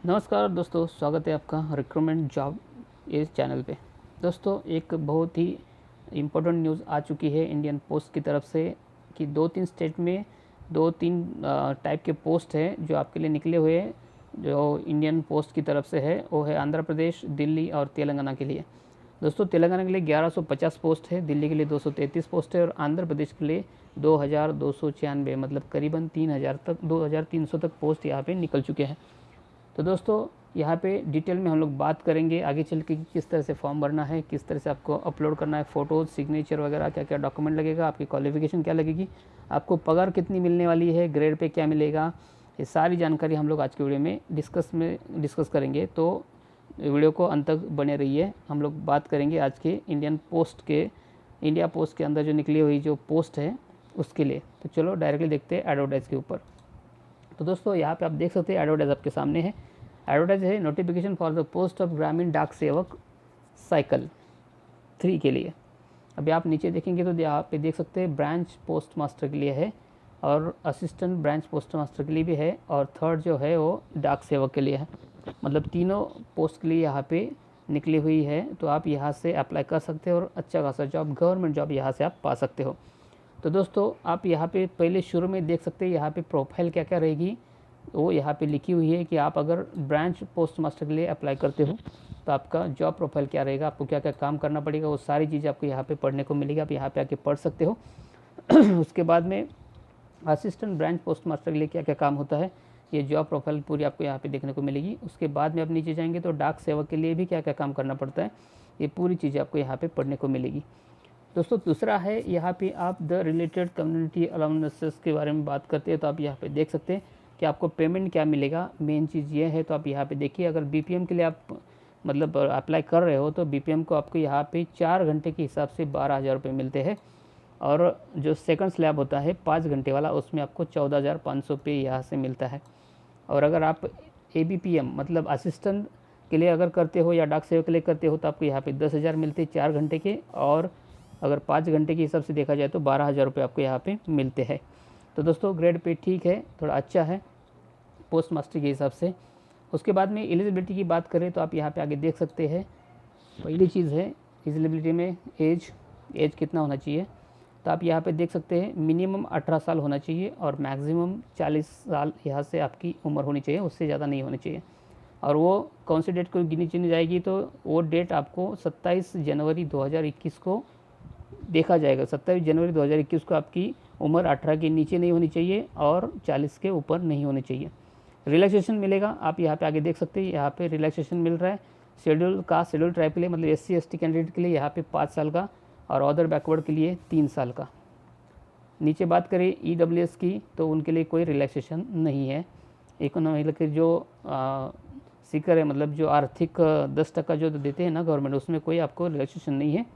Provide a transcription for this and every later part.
नमस्कार दोस्तों, स्वागत है आपका रिक्रूटमेंट जॉब इस चैनल पे। दोस्तों, एक बहुत ही इम्पोर्टेंट न्यूज़ आ चुकी है इंडियन पोस्ट की तरफ से कि दो तीन स्टेट में दो तीन टाइप के पोस्ट हैं जो आपके लिए निकले हुए हैं। जो इंडियन पोस्ट की तरफ से है वो है आंध्र प्रदेश, दिल्ली और तेलंगाना के लिए। दोस्तों, तेलंगाना के लिए 1150 पोस्ट है, दिल्ली के लिए 233 पोस्ट है और आंध्र प्रदेश के लिए 2296, मतलब करीबन 3000 तक 2300 तक पोस्ट यहाँ पे निकल चुके हैं। तो दोस्तों, यहाँ पे डिटेल में हम लोग बात करेंगे आगे चल के किस तरह से फॉर्म भरना है, किस तरह से आपको अपलोड करना है, फ़ोटोज़, सिग्नेचर वगैरह, क्या क्या डॉक्यूमेंट लगेगा, आपकी क्वालिफिकेशन क्या लगेगी, आपको पगार कितनी मिलने वाली है, ग्रेड पे क्या मिलेगा, ये सारी जानकारी हम लोग आज के वीडियो में डिस्कस करेंगे। तो वीडियो को अंत तक बने रहिए। हम लोग बात करेंगे आज के इंडिया पोस्ट के अंदर जो निकली हुई जो पोस्ट है उसके लिए। तो चलो डायरेक्टली देखते हैं एडवर्टाइज़ के ऊपर। तो दोस्तों, यहाँ पे आप देख सकते हैं एडवर्टाइज आपके सामने है। एडवर्टाइज है notification for the post of ग्रामीण डाक सेवक साइकिल 3 के लिए। अभी आप नीचे देखेंगे तो यहाँ पे देख सकते हैं ब्रांच पोस्ट मास्टर के लिए है और असिस्टेंट ब्रांच पोस्ट मास्टर के लिए भी है और थर्ड जो है वो डाक सेवक के लिए है। मतलब तीनों पोस्ट के लिए यहाँ पे निकली हुई है। तो आप यहाँ से अप्लाई कर सकते हो और अच्छा खासा जॉब, गवर्नमेंट जॉब यहाँ से आप पा सकते हो। तो दोस्तों, आप यहाँ पे पहले शुरू में देख सकते हैं यहाँ पे प्रोफाइल क्या क्या रहेगी। वो यहाँ पे लिखी हुई है कि आप अगर ब्रांच पोस्ट मास्टर के लिए अप्लाई करते हो तो आपका जॉब प्रोफाइल क्या रहेगा, आपको क्या क्या काम करना पड़ेगा, वो सारी चीज़ आपको यहाँ पे पढ़ने को मिलेगी। आप यहाँ पे आके पढ़ सकते हो। उसके बाद में असिस्टेंट ब्रांच पोस्ट मास्टर के लिए क्या क्या काम होता है, ये जॉब प्रोफाइल पूरी आपको यहाँ पे देखने को मिलेगी। उसके बाद में आप नीचे जाएंगे तो डाक सेवक के लिए भी क्या क्या काम करना पड़ता है, ये पूरी चीज़ें आपको यहाँ पे पढ़ने को मिलेगी। दोस्तों, दूसरा है यहाँ पे आप द रिलेटेड कम्युनिटी अलाउंसेस के बारे में बात करते हैं तो आप यहाँ पे देख सकते हैं कि आपको पेमेंट क्या मिलेगा। मेन चीज़ ये है। तो आप यहाँ पे देखिए, अगर बीपीएम के लिए आप मतलब अप्लाई कर रहे हो तो बीपीएम को आपको यहाँ पे 4 घंटे के हिसाब से 12,000 रुपये मिलते हैं और जो सेकंड स्लैब होता है 5 घंटे वाला, उसमें आपको 14,500 रुपये यहाँ से मिलता है। और अगर आप एबीपीएम मतलब असिस्टेंट के लिए अगर करते हो या डाक सेवक के लिए करते हो तो आपको यहाँ पे 10,000 मिलते हैं 4 घंटे के, और अगर 5 घंटे के हिसाब से देखा जाए तो 12,000 रुपये आपको यहाँ पे मिलते हैं। तो दोस्तों, ग्रेड पे ठीक है, थोड़ा अच्छा है पोस्ट मास्टर के हिसाब से। उसके बाद में एलिजिबिलिटी की बात करें तो आप यहाँ पे आगे देख सकते हैं। पहली चीज़ है एलिजिबिलिटी में एज कितना होना चाहिए। तो आप यहाँ पे देख सकते हैं मिनिमम 18 साल होना चाहिए और मैक्सिमम 40 साल यहाँ से आपकी उम्र होनी चाहिए, उससे ज़्यादा नहीं होनी चाहिए। और वो कौन सी डेट को गिनी चुनी जाएगी, तो वो डेट आपको 27 जनवरी 2021 को देखा जाएगा। 27 जनवरी 2021 को आपकी उम्र 18 के नीचे नहीं होनी चाहिए और 40 के ऊपर नहीं होनी चाहिए। रिलैक्सेशन मिलेगा, आप यहाँ पे आगे देख सकते हैं, यहाँ पे रिलैक्सेशन मिल रहा है शेड्यूल कास्ट, शेड्यूल ट्राइब के लिए, मतलब SC ST कैंडिडेट के लिए यहाँ पे 5 साल का और अदर बैकवर्ड के लिए 3 साल का। नीचे बात करें EWS की तो उनके लिए कोई रिलैक्सेशन नहीं है। इकोनॉमिक के जो सीकर है, मतलब जो आर्थिक 10% जो देते हैं ना गवर्नमेंट, उसमें कोई आपको रिलैक्सेशन नहीं है।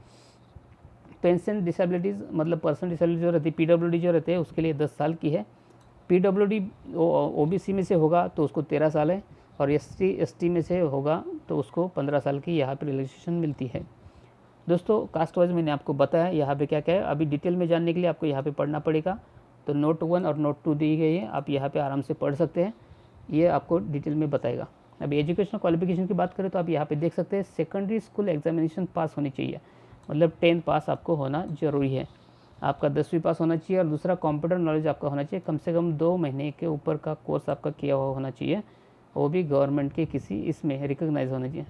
पेंशन डिसेबिलिटीज़ मतलब पर्सनल डिसेबिलिटी जो रहती है, PWD जो रहते हैं, उसके लिए 10 साल की है। PWD OBC में से होगा तो उसको 13 साल है और SC ST में से होगा तो उसको 15 साल की यहाँ पे रिलैक्सेशन मिलती है। दोस्तों, कास्ट वाइज मैंने आपको बताया यहाँ पे क्या क्या है। अभी डिटेल में जानने के लिए आपको यहाँ पे पढ़ना पड़ेगा। तो नोट 1 और नोट 2 दी गई है, आप यहाँ पे आराम से पढ़ सकते हैं, ये आपको डिटेल में बताएगा। अभी एजुकेशनल क्वालिफिकेशन की बात करें तो आप यहाँ पे देख सकते हैं सेकेंडरी स्कूल एग्जामिनेशन पास होनी चाहिए, मतलब 10 पास आपको होना ज़रूरी है। आपका 10वीं पास होना चाहिए और दूसरा कंप्यूटर नॉलेज आपका होना चाहिए, कम से कम 2 महीने के ऊपर का कोर्स आपका किया हुआ होना चाहिए, वो भी गवर्नमेंट के किसी इसमें रिकॉग्नाइज होना चाहिए।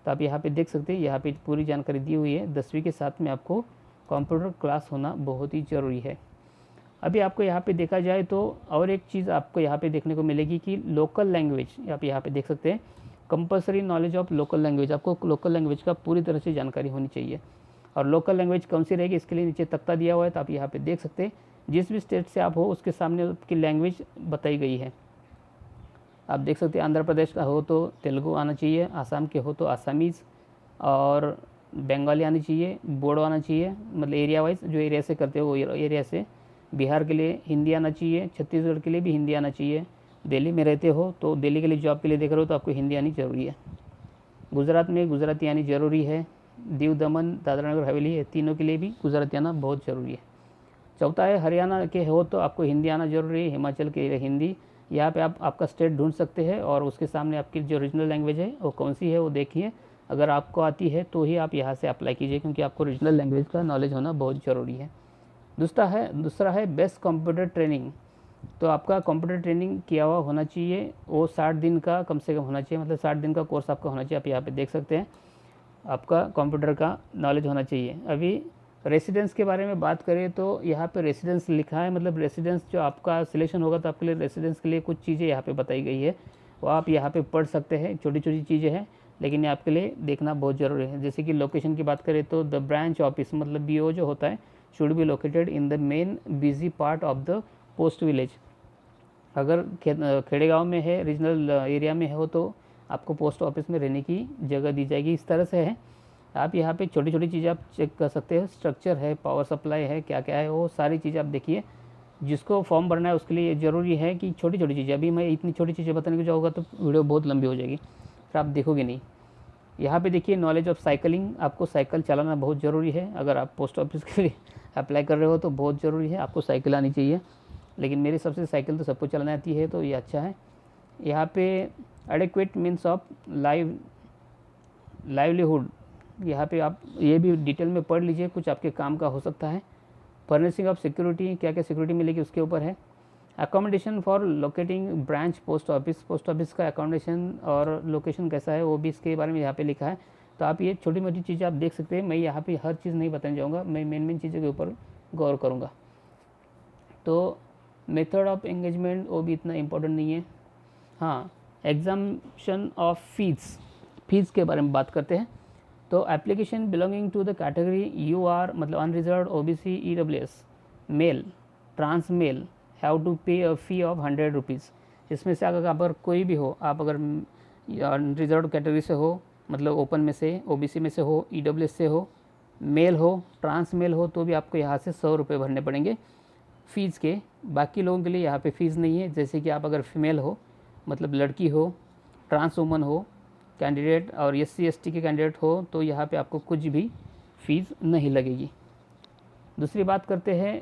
तो आप यहाँ पे देख सकते हैं, यहाँ पे पूरी जानकारी दी हुई है। 10वीं के साथ में आपको कंप्यूटर क्लास होना बहुत ही ज़रूरी है। अभी आपको यहाँ पे देखा जाए तो और एक चीज़ आपको यहाँ पे देखने को मिलेगी कि लोकल लैंग्वेज, आप यहाँ पे देख सकते हैं compulsory knowledge of local language, आपको लोकल लैंग्वेज का पूरी तरह से जानकारी होनी चाहिए। और लोकल लैंग्वेज कौन सी रहेगी, इसके लिए नीचे तख्ता दिया हुआ है, तो आप यहाँ पे देख सकते हैं जिस भी स्टेट से आप हो उसके सामने आपकी लैंग्वेज बताई गई है। आप देख सकते हैं आंध्र प्रदेश का हो तो तेलुगु आना चाहिए, आसाम के हो तो आसामीज़, और बंगाली आनी चाहिए, बोडो आना चाहिए, मतलब एरिया वाइज जो एरिया से करते हो वो एरिया से। बिहार के लिए हिंदी आना चाहिए, छत्तीसगढ़ के लिए भी हिंदी आना चाहिए, दिल्ली में रहते हो तो दिल्ली के लिए जॉब के लिए देख रहे हो तो आपको हिंदी आनी ज़रूरी है। गुजरात में गुजराती आनी ज़रूरी है, दीव दमन दादरा नगर हवेली है, तीनों के लिए भी गुजराती आना बहुत ज़रूरी है। चौथा है हरियाणा के हो तो आपको हिंदी आना ज़रूरी है, हिमाचल के लिए हिंदी, यहाँ पे आप आपका स्टेट ढूंढ सकते हैं और उसके सामने आपकी जो रीजनल लैंग्वेज है वो कौन सी है वो देखिए। अगर आपको आती है तो ही आप यहाँ से अप्लाई कीजिए, क्योंकि आपको रीजनल लैंग्वेज का नॉलेज होना बहुत ज़रूरी है। दूसरा है बेस्ट कंप्यूटर ट्रेनिंग। तो आपका कंप्यूटर ट्रेनिंग किया हुआ होना चाहिए, वो 60 दिन का कम से कम होना चाहिए, मतलब 60 दिन का कोर्स आपका होना चाहिए। आप यहाँ पे देख सकते हैं आपका कंप्यूटर का नॉलेज होना चाहिए। अभी रेसिडेंस के बारे में बात करें तो यहाँ पे रेसिडेंस लिखा है, मतलब रेसिडेंस जो आपका सिलेक्शन होगा तो आपके लिए रेसिडेंस के लिए कुछ चीज़ें यहाँ पे बताई गई है, वो आप यहाँ पे पढ़ सकते हैं। छोटी छोटी चीज़ें हैं लेकिन ये आपके लिए देखना बहुत ज़रूरी है। जैसे कि लोकेशन की बात करें तो द ब्रांच ऑफिस मतलब BO जो होता है should be located in the main busy part of the post village. अगर खेड़े गाँव में है, रीजनल एरिया में हो तो आपको पोस्ट ऑफिस में रहने की जगह दी जाएगी। इस तरह से है। आप यहाँ पे छोटी छोटी चीज़ें आप चेक कर सकते हैं, स्ट्रक्चर है, पावर सप्लाई है, क्या क्या है, वो सारी चीज़ें आप देखिए। जिसको फॉर्म भरना है उसके लिए ज़रूरी है कि छोटी छोटी चीज़ें, अभी मैं इतनी छोटी चीज़ें बताने को जाऊँगा तो वीडियो बहुत लंबी हो जाएगी, फिर आप देखोगे नहीं। यहाँ पे देखिए नॉलेज ऑफ साइकिलिंग, आपको साइकिल चलाना बहुत ज़रूरी है। अगर आप पोस्ट ऑफिस के लिए अप्लाई कर रहे हो तो बहुत ज़रूरी है, आपको साइकिल आनी चाहिए। लेकिन मेरे हिसाब से साइकिल तो सबको चलाना आती है तो ये अच्छा है। यहाँ पे एडिक्वेट मीन्स ऑफ लाइवलीहुड, यहाँ पे आप ये भी डिटेल में पढ़ लीजिए, कुछ आपके काम का हो सकता है। फर्निशिंग ऑफ सिक्योरिटी, क्या क्या सिक्योरिटी मिलेगी उसके ऊपर है। Accommodation for locating branch post office का अकोमोडेशन और लोकेशन कैसा है वो भी इसके बारे में यहाँ पे लिखा है। तो आप ये छोटी मोटी चीज़ें आप देख सकते हैं। मैं यहाँ पे हर चीज़ नहीं बताने जाऊँगा, मैं मेन चीज़ों के ऊपर गौर करूँगा। तो मेथड ऑफ एंगेजमेंट वो भी इतना इम्पोर्टेंट नहीं है। हाँ, एग्जाम्पशन ऑफ फीस के बारे में बात करते हैं। तो application belonging to the category UR मतलब unreserved OBC EWS male trans male have to pay a fee of 100 rupees. इसमें से अगर कोई भी हो, आप अगर अनरिजर्व कैटेगरी से हो मतलब ओपन में से, OBC में से हो, EWS से हो, मेल हो, ट्रांस मेल हो, तो भी आपको यहाँ से 100 रुपये भरने पड़ेंगे फ़ीस के। बाकी लोगों के लिए यहाँ पे फ़ीस नहीं है। जैसे कि आप अगर फीमेल हो मतलब लड़की हो, ट्रांस वुमन हो कैंडिडेट और SC ST के कैंडिडेट हो तो यहाँ पे आपको कुछ भी फ़ीस नहीं लगेगी। दूसरी बात करते हैं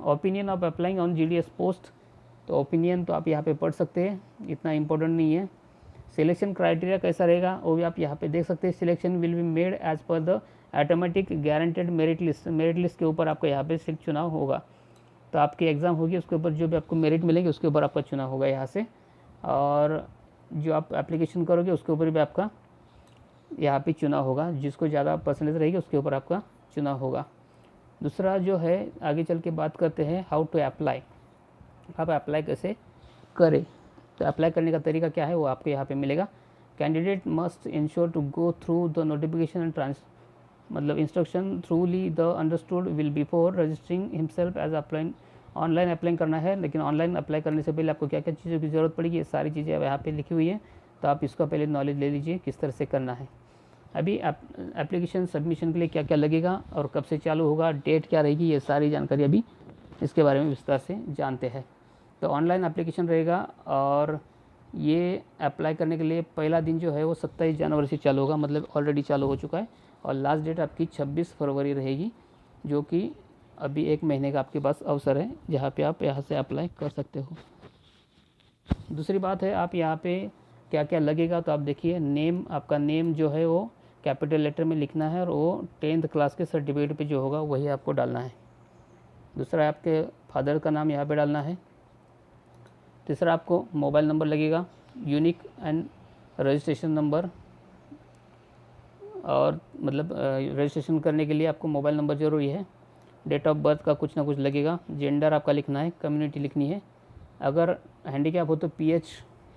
opinion of applying on GDS post. तो ओपिनियन तो आप यहाँ पे पढ़ सकते हैं, इतना इम्पोर्टेंट नहीं है। सिलेक्शन क्राइटेरिया कैसा रहेगा वो भी आप यहाँ पे देख सकते हैं। Selection will be made as per the automatic guaranteed merit list के ऊपर आपका यहाँ पे सिर्फ चुनाव होगा। तो आपकी एग्ज़ाम होगी उसके ऊपर जो भी आपको मेरिट मिलेंगे उसके ऊपर आपका चुनाव होगा यहाँ से, और जो आप एप्लीकेशन करोगे उसके ऊपर भी आपका यहाँ पे चुनाव होगा। जिसको ज़्यादा परसेंटेज रहेगी उसके ऊपर आपका चुनाव होगा। दूसरा जो है आगे चल के बात करते हैं हाउ टू अप्लाई, आप अप्लाई कैसे करें। तो अप्लाई करने का तरीका क्या है वो आपको यहाँ पे मिलेगा। Candidate must ensure to go through the notification and मतलब instruction thoroughly the understood will before registering himself as apply. Online apply करना है, लेकिन ऑनलाइन अप्लाई करने से पहले आपको क्या क्या चीज़ों की ज़रूरत पड़ेगी ये सारी चीज़ें यहाँ पे लिखी हुई है। तो आप इसका पहले नॉलेज ले लीजिए किस तरह से करना है। अभी एप्लीकेशन सबमिशन के लिए क्या क्या लगेगा और कब से चालू होगा, डेट क्या रहेगी, ये सारी जानकारी अभी इसके बारे में विस्तार से जानते हैं। तो ऑनलाइन एप्लीकेशन रहेगा और ये अप्लाई करने के लिए पहला दिन जो है वो 27 जनवरी से चालू होगा, मतलब ऑलरेडी चालू हो चुका है। और लास्ट डेट आपकी 26 फरवरी रहेगी, जो कि अभी 1 महीने का आपके पास अवसर है जहाँ पे आप यहाँ से अप्लाई कर सकते हो। दूसरी बात है आप यहाँ पे क्या क्या लगेगा, तो आप देखिए नेम, आपका नेम जो है वो कैपिटल लेटर में लिखना है और वो 10th क्लास के सर्टिफिकेट पे जो होगा वही आपको डालना है। दूसरा आपके फादर का नाम यहाँ पे डालना है। तीसरा आपको मोबाइल नंबर लगेगा, यूनिक एंड रजिस्ट्रेशन नंबर, और मतलब रजिस्ट्रेशन करने के लिए आपको मोबाइल नंबर ज़रूरी है। डेट ऑफ बर्थ का कुछ ना कुछ लगेगा, जेंडर आपका लिखना है, कम्युनिटी लिखनी है। अगर हैंडीकैप हो तो PH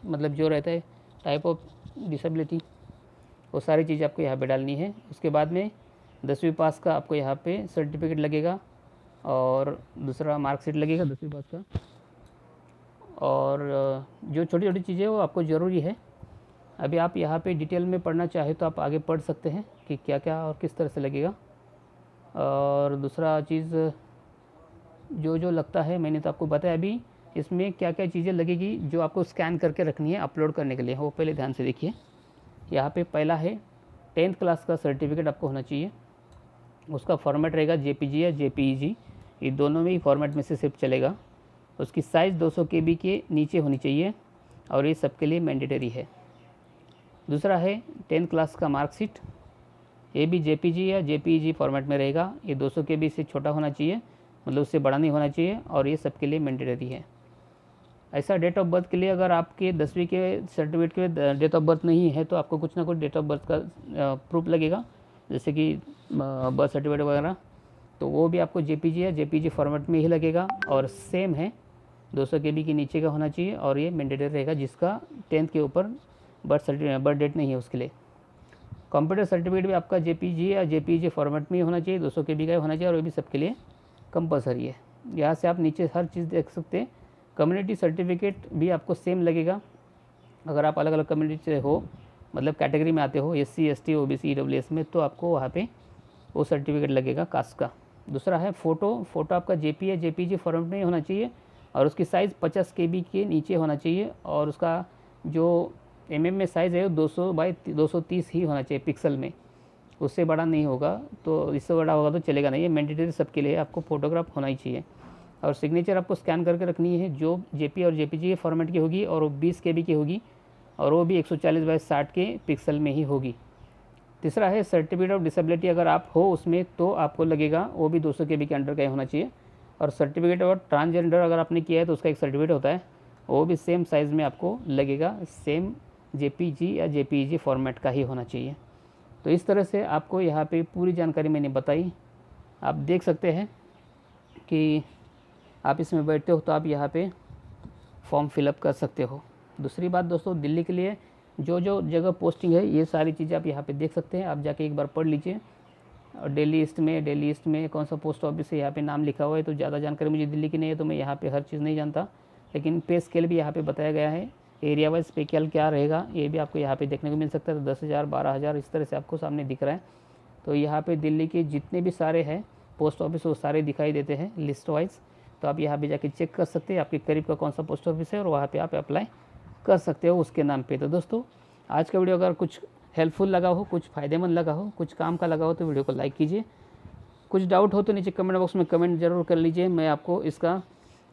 मतलब जो रहता है टाइप ऑफ डिसेबिलिटी, वो सारी चीज़ आपको यहाँ पे डालनी है। उसके बाद में 10वीं पास का आपको यहाँ पे सर्टिफिकेट लगेगा और दूसरा मार्कशीट लगेगा 10वीं पास का। और जो छोटी छोटी चीज़ें वो आपको ज़रूरी है। अभी आप यहाँ पे डिटेल में पढ़ना चाहे तो आप आगे पढ़ सकते हैं कि क्या क्या और किस तरह से लगेगा। और दूसरा चीज़ जो लगता है मैंने तो आपको बताया अभी इसमें क्या क्या चीज़ें लगेगी जो आपको स्कैन करके रखनी है अपलोड करने के लिए, वो पहले ध्यान से देखिए। यहाँ पे पहला है 10th क्लास का सर्टिफिकेट आपको होना चाहिए। उसका फॉर्मेट रहेगा JPG या JPEG, ये दोनों में ही फॉर्मेट में से सिर्फ चलेगा। उसकी साइज़ 200 KB के नीचे होनी चाहिए और ये सबके लिए मैंडेटरी है। दूसरा है 10th क्लास का मार्कशीट, ये भी JPG या JPEG फॉर्मेट में रहेगा। ये 200 KB से छोटा होना चाहिए, मतलब उससे बड़ा नहीं होना चाहिए, और ये सबके लिए मैंडेटरी है। ऐसा डेट ऑफ बर्थ के लिए अगर आपके 10वीं के सर्टिफिकेट के डेट ऑफ बर्थ नहीं है तो आपको कुछ ना कुछ डेट ऑफ बर्थ का प्रूफ लगेगा, जैसे कि बर्थ सर्टिफिकेट वगैरह, तो वो भी आपको JPG या JPG फॉर्मेट में ही लगेगा और सेम है 200 KB के नीचे का होना चाहिए और ये मैंडेटरी रहेगा जिसका 10th के ऊपर बर्थ डेट नहीं है उसके लिए। कंप्यूटर सर्टिफिकेट भी आपका JPG या JPEG फॉर्मेट में ही होना चाहिए, 200 KB का होना चाहिए और वो भी सबके लिए कंपलसरी है। यहाँ से आप नीचे हर चीज़ देख सकते हैं। कम्युनिटी सर्टिफिकेट भी आपको सेम लगेगा, अगर आप अलग अलग कम्युनिटी से हो, मतलब कैटेगरी में आते हो SC ST OBC EWS में, तो आपको वहाँ पे वो सर्टिफिकेट लगेगा कास्ट का। दूसरा है फ़ोटो आपका JP या JPG फॉर्मेट में होना चाहिए और उसकी साइज़ 50 KB के नीचे होना चाहिए और उसका जो mm में साइज़ है वो 200 बाई 230 ही होना चाहिए पिक्सल में, उससे बड़ा नहीं होगा, तो इससे बड़ा होगा तो चलेगा नहीं। ये मैंडेटरी सबके लिए आपको फ़ोटोग्राफ होना ही चाहिए और सिग्नेचर आपको स्कैन करके रखनी है, जो JP और JPG के फॉर्मेट की होगी और वो 20 KB की होगी और वो भी 140 बाई 60 के पिक्सल में ही होगी। तीसरा है सर्टिफिकेट ऑफ डिसेबिलिटी, अगर आप हो उसमें तो आपको लगेगा वो भी 200 KB के अंडर का ही होना चाहिए। और सर्टिफिकेट ऑफ ट्रांसजेंडर अगर आपने किया है तो उसका एक सर्टिफिकेट होता है, वो भी सेम साइज़ में आपको लगेगा, सेम JPG या JPEG फॉर्मेट का ही होना चाहिए। तो इस तरह से आपको यहाँ पे पूरी जानकारी मैंने बताई। आप देख सकते हैं कि आप इसमें बैठते हो तो आप यहाँ पे फॉर्म फिलअप कर सकते हो। दूसरी बात दोस्तों, दिल्ली के लिए जो जो जगह पोस्टिंग है ये सारी चीज़ें आप यहाँ पे देख सकते हैं, आप जाके एक बार पढ़ लीजिए। और दिल्ली ईस्ट में कौन सा पोस्ट ऑफिस है यहाँ पे नाम लिखा हुआ है, तो ज़्यादा जानकारी मुझे दिल्ली की नहीं है तो मैं यहाँ पे हर चीज़ नहीं जानता, लेकिन पे स्केल भी यहाँ पे बताया गया है, एरिया वाइज पे स्केल क्या रहेगा ये भी आपको यहाँ पे देखने को मिल सकता है। तो 10,000 12,000 इस तरह से आपको सामने दिख रहा है। तो यहाँ पे दिल्ली के जितने भी सारे हैं पोस्ट ऑफिस वो सारे दिखाई देते हैं लिस्ट वाइज, तो आप यहाँ पे जाके चेक कर सकते हैं आपके करीब का कौन सा पोस्ट ऑफिस है और वहाँ पे आप अप्लाई कर सकते हो उसके नाम पे। तो दोस्तों आज का वीडियो अगर कुछ हेल्पफुल लगा हो, कुछ फ़ायदेमंद लगा हो, कुछ काम का लगा हो तो वीडियो को लाइक कीजिए। कुछ डाउट हो तो नीचे कमेंट बॉक्स में कमेंट ज़रूर कर लीजिए, मैं आपको इसका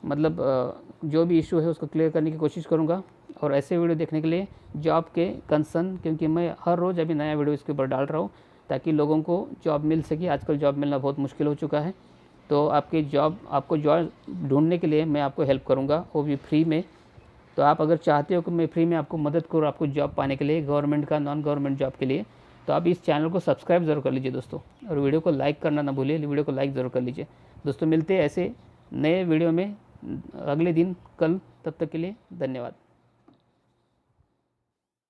मतलब जो भी इशू है उसको क्लियर करने की कोशिश करूँगा। और ऐसे वीडियो देखने के लिए जॉब के कंसर्न, क्योंकि मैं हर रोज़ अभी नया वीडियो इसके ऊपर डाल रहा हूँ ताकि लोगों को जॉब मिल सके। आजकल जॉब मिलना बहुत मुश्किल हो चुका है, तो आपको जॉब ढूंढने के लिए मैं आपको हेल्प करूँगा, वो भी फ्री में। तो आप अगर चाहते हो कि मैं फ्री में आपको मदद करूँ आपको जॉब पाने के लिए, गवर्नमेंट का नॉन गवर्नमेंट जॉब के लिए, तो आप इस चैनल को सब्सक्राइब ज़रूर कर लीजिए दोस्तों, और वीडियो को लाइक करना ना भूलिए, वीडियो को लाइक ज़रूर कर लीजिए दोस्तों। मिलते हैं ऐसे नए वीडियो में अगले दिन कल, तब तक के लिए धन्यवाद।